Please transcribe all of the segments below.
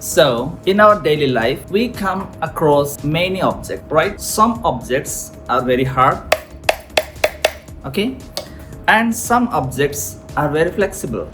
So, in our daily life, we come across many objects, right? Some objects are very hard, okay? And some objects are very flexible,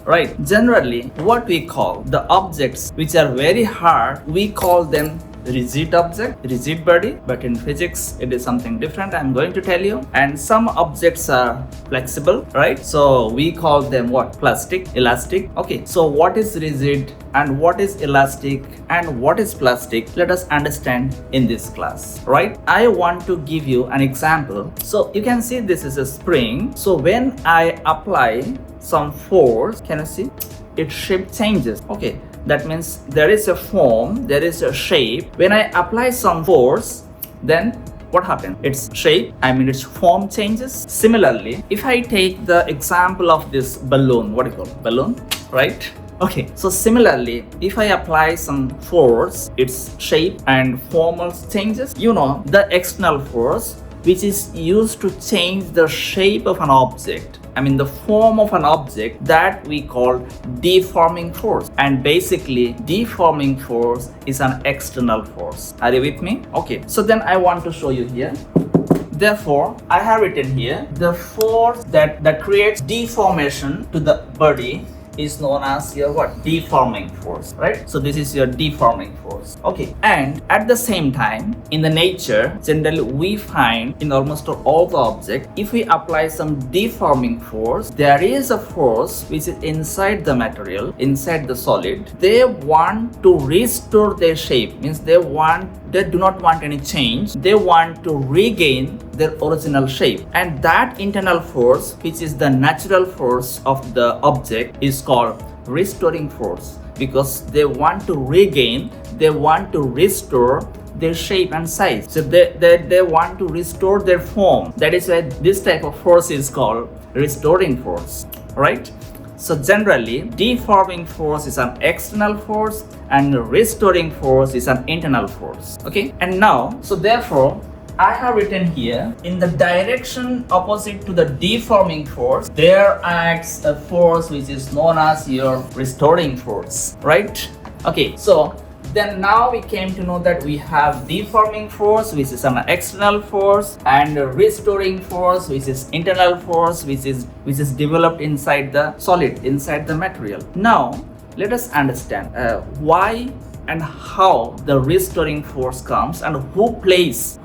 right? Generally, what we call the objects which are very hard, we call them rigid object, rigid body, but in physics it is something different. I'm going to tell you. And some objects are flexible, right? So we call them what? Plastic, elastic. Okay, so what is rigid and what is elastic and what is plastic? Let us understand in this class, right? I want to give you an example. So you can see this is a spring. So when I apply some force, can you see? Its shape changes. Okay, that means there is a form, there is a shape. When I apply some force, then what happens? Its shape, its form changes. Similarly, if I take the example of this balloon, what do you call it? Balloon, right? Okay, so similarly, if I apply some force, its shape and form also changes. You know, the external force which is used to change the shape of an object, the form of an object, that we call deforming force. And basically, deforming force is an external force. Are you with me? Okay, so then I want to show you here. Therefore, I have written here, the force that creates deformation to the body is known as your what? Deforming force, right? So this is your deforming force. Okay, and at the same time, in the nature, generally we find in almost all the objects, if we apply some deforming force, there is a force which is inside the material, inside the solid. They want to restore their shape, means they do not want any change. They want to regain their original shape, and that internal force, which is the natural force of the object, is called restoring force, because they want to regain, they want to restore their shape and size. So they want to restore their form. That is why this type of force is called restoring force, right? So generally, deforming force is an external force and restoring force is an internal force. Okay, and now, so therefore, I have written here, in the direction opposite to the deforming force, there acts a force which is known as your restoring force, right? Okay, so then now we came to know that we have deforming force, which is an external force, and restoring force, which is internal force, which is developed inside the solid, inside the material. Now let us understand why and how the restoring force comes and who plays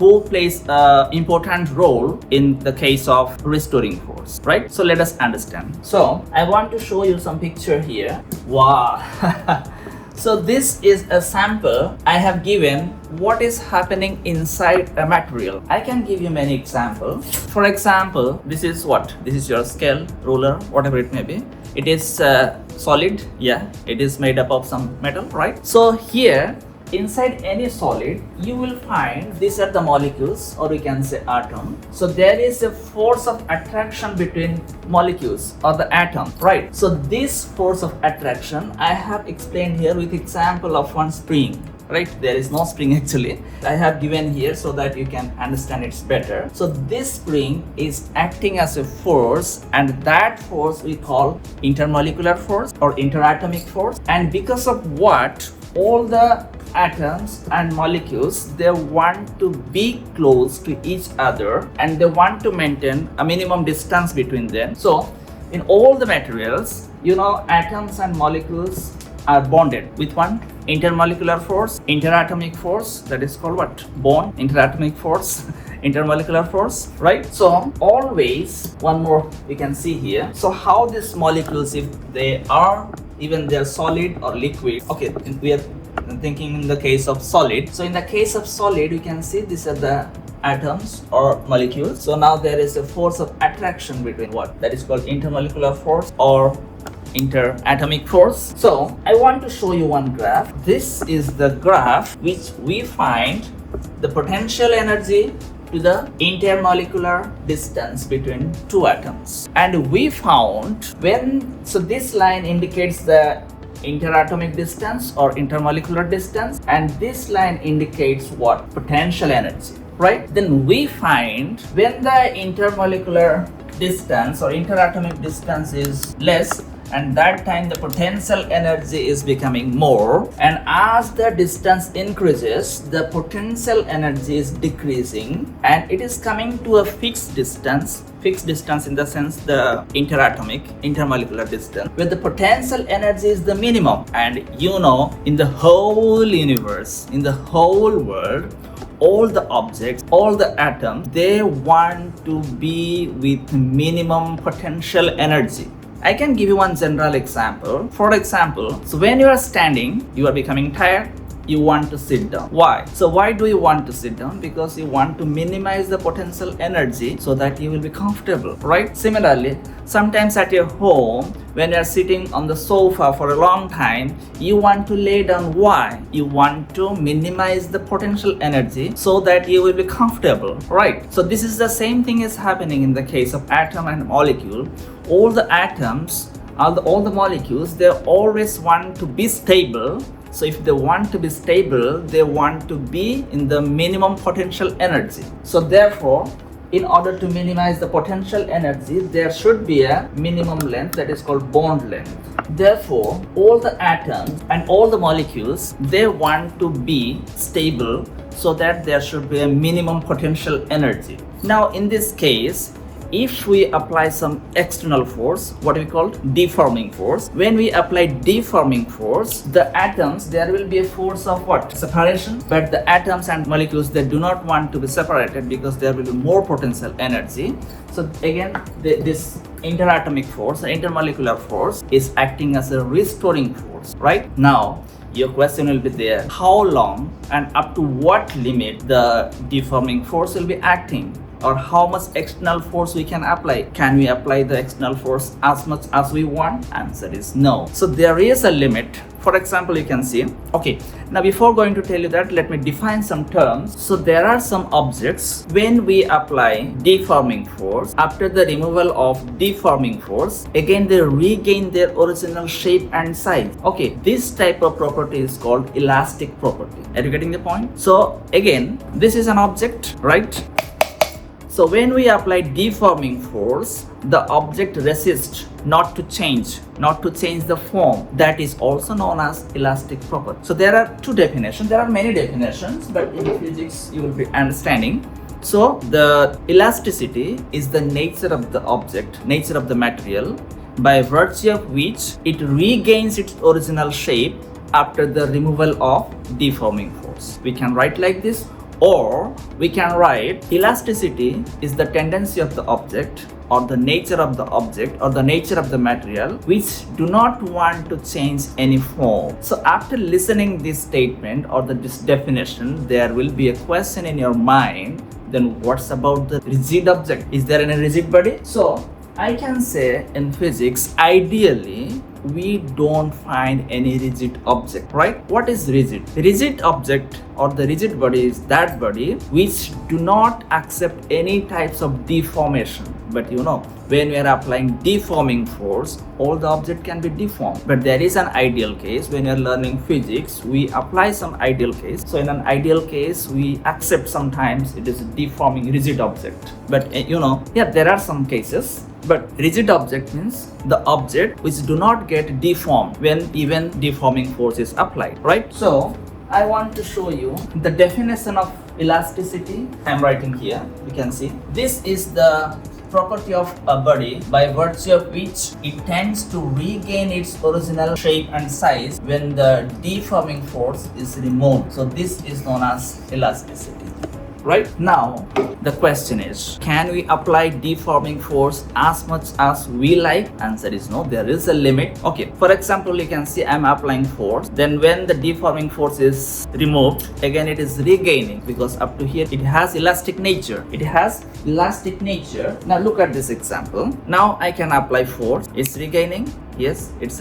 important role in the case of restoring force, right? So let us understand. So I want to show you some picture here. Wow. So this is a sample I have given what is happening inside a material. I can give you many examples. For example, this is what? This is your scale, ruler, whatever it may be. It is solid, yeah, it is made up of some metal, right? So here, inside any solid, you will find these are the molecules, or we can say atom. So there is a force of attraction between molecules or the atom, right? So this force of attraction I have explained here with example of one spring, right? There is no spring actually. I have given here so that you can understand it better. So this spring is acting as a force, and that force we call intermolecular force or interatomic force. And because of what, all the atoms and molecules, they want to be close to each other and they want to maintain a minimum distance between them. So in all the materials, atoms and molecules are bonded with one intermolecular force, interatomic force, that is called what? Bond, interatomic force, intermolecular force, right? So always, one more we can see here. So how these molecules, if they are solid or liquid, okay, we are thinking in the case of solid. So in the case of solid, we can see these are the atoms or molecules. So now there is a force of attraction between what? That is called intermolecular force or interatomic force. So I want to show you one graph. This is the graph which we find the potential energy to the intermolecular distance between two atoms. And we found so this line indicates the interatomic distance or intermolecular distance, and this line indicates what? Potential energy, right? Then we find when the intermolecular distance or interatomic distance is less, and that time the potential energy is becoming more, and as the distance increases the potential energy is decreasing and it is coming to a fixed distance in the sense the interatomic intermolecular distance where the potential energy is the minimum. And in the whole universe, in the whole world, all the objects, all the atoms, they want to be with minimum potential energy. I can give you one general example. For example, so when you are standing, you are becoming tired, you want to sit down. Why? So why do you want to sit down? Because you want to minimize the potential energy so that you will be comfortable, right? Similarly, sometimes at your home, when you are sitting on the sofa for a long time, you want to lay down. Why? You want to minimize the potential energy so that you will be comfortable, right? So this is the same thing is happening in the case of atom and molecule. All the atoms, all the molecules, they always want to be stable. So if they want to be stable, they want to be in the minimum potential energy. So therefore, in order to minimize the potential energy, there should be a minimum length that is called bond length. Therefore, all the atoms and all the molecules, they want to be stable so that there should be a minimum potential energy. Now in this case, if we apply some external force, what we call deforming force, when we apply deforming force, the atoms, there will be a force of what? Separation. But the atoms and molecules, they do not want to be separated because there will be more potential energy. So again, this interatomic force, intermolecular force is acting as a restoring force, right? Now, your question will be there, how long and up to what limit the deforming force will be acting? Or how much external force we can apply? Can we apply the external force as much as we want? Answer is no. So there is a limit. For example, you can see, okay, now before going to tell you that, let me define some terms. So there are some objects, when we apply deforming force, after the removal of deforming force, again they regain their original shape and size. Okay, this type of property is called elastic property. Are you getting the point? So again, this is an object, right? So when we apply deforming force, the object resists not to change the form. That is also known as elastic property. So there are two definitions. There are many definitions, but in physics you will be understanding. So the elasticity is the nature of the object, nature of the material, by virtue of which it regains its original shape after the removal of deforming force. We can write like this. Or we can write elasticity is the tendency of the object or the nature of the object or the nature of the material which do not want to change any form. So after listening this statement or this definition, there will be a question in your mind, then what's about the rigid object? Is there any rigid body? So I can say in physics, ideally, we don't find any rigid object, right? What is rigid? The rigid object or the rigid body is that body which do not accept any types of deformation. But when we are applying deforming force, all the object can be deformed. But there is an ideal case. When you are learning physics, we apply some ideal case. So in an ideal case, we accept sometimes it is a deforming rigid object. But there are some cases. But rigid object means the object which do not get deformed when even deforming force is applied, right? So I want to show you the definition of elasticity. I'm writing here. You can see this is the property of a body by virtue of which it tends to regain its original shape and size when the deforming force is removed. So this is known as elasticity. Right now, the question is, can we apply deforming force as much as we like? Answer is no, there is a limit. Okay, for example, you can see I'm applying force. Then when the deforming force is removed, again it is regaining because up to here it has elastic nature. It has elastic nature. Now look at this example. Now I can apply force. It's regaining. Yes, it's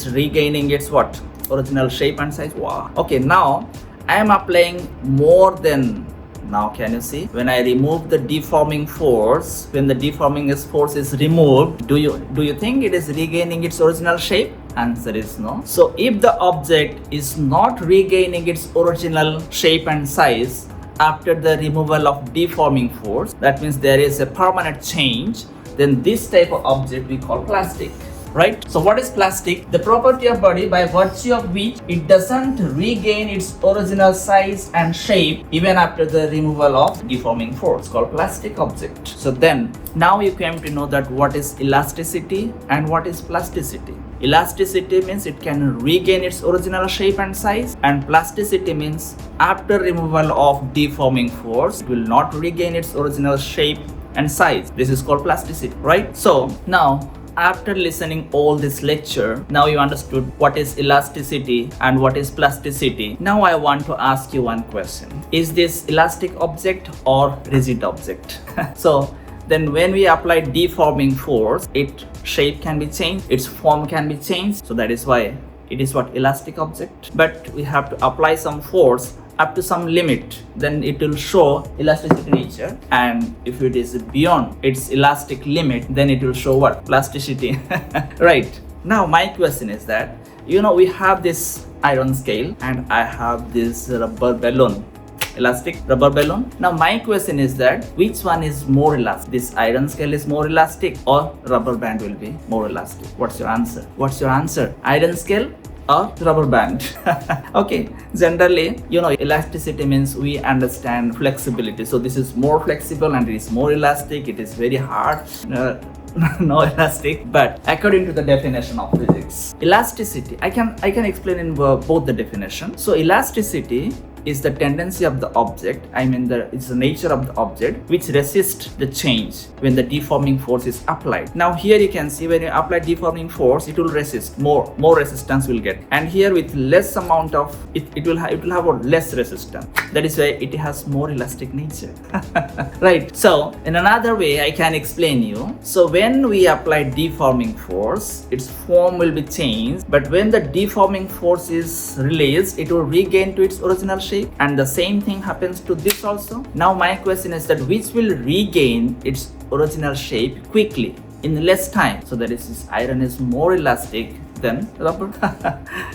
regaining its what? Original shape and size. Wow. Okay, now I am applying more than. Now can you see, when I remove the deforming force, when the deforming force is removed, do you think it is regaining its original shape? Answer is no. So if the object is not regaining its original shape and size after the removal of deforming force, that means there is a permanent change, then this type of object we call plastic. right? So what is plastic? The property of body by virtue of which it doesn't regain its original size and shape even after the removal of deforming force, called plastic object. So then now you came to know that what is elasticity and what is plasticity. Elasticity means it can regain its original shape and size, and plasticity means after removal of deforming force it will not regain its original shape and size. This is called plasticity, right? So now after listening all this lecture, now you understood what is elasticity and what is plasticity. Now I want to ask you one question. Is this elastic object or rigid object? So then when we apply deforming force, its shape can be changed, its form can be changed. So that is why it is what elastic object. But we have to apply some force up to some limit, then it will show elasticity nature, and if it is beyond its elastic limit, then it will show what? Plasticity. Right. Now my question is that, we have this iron scale and I have this rubber balloon, elastic rubber balloon. Now my question is that which one is more elastic? This iron scale is more elastic or rubber band will be more elastic? What's your answer? What's your answer? Iron scale or rubber band? Okay, generally, elasticity means we understand flexibility. So this is more flexible and it is more elastic. It is very hard. No elastic. But according to the definition of physics, elasticity, I can explain in both the definition. So elasticity is the tendency of the object, it's the nature of the object which resists the change when the deforming force is applied. Now here you can see when you apply deforming force, it will resist, more resistance will get, and here with less amount of it will have a less resistance. That is why it has more elastic nature. Right. So in another way I can explain you. So when we apply deforming force, its form will be changed, but when the deforming force is released, it will regain to its original shape, and the same thing happens to this also. Now my question is that which will regain its original shape quickly in less time? So that is, this iron is more elastic than rubber.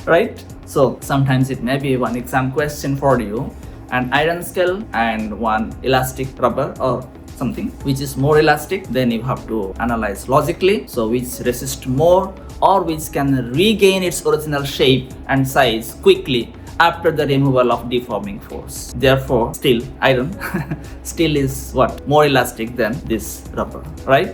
Right? So sometimes it may be one exam question for you, an iron scale and one elastic rubber or something, which is more elastic, then you have to analyze logically. So which resists more or which can regain its original shape and size quickly after the removal of deforming force. Therefore, still iron still is what? More elastic than this rubber, right?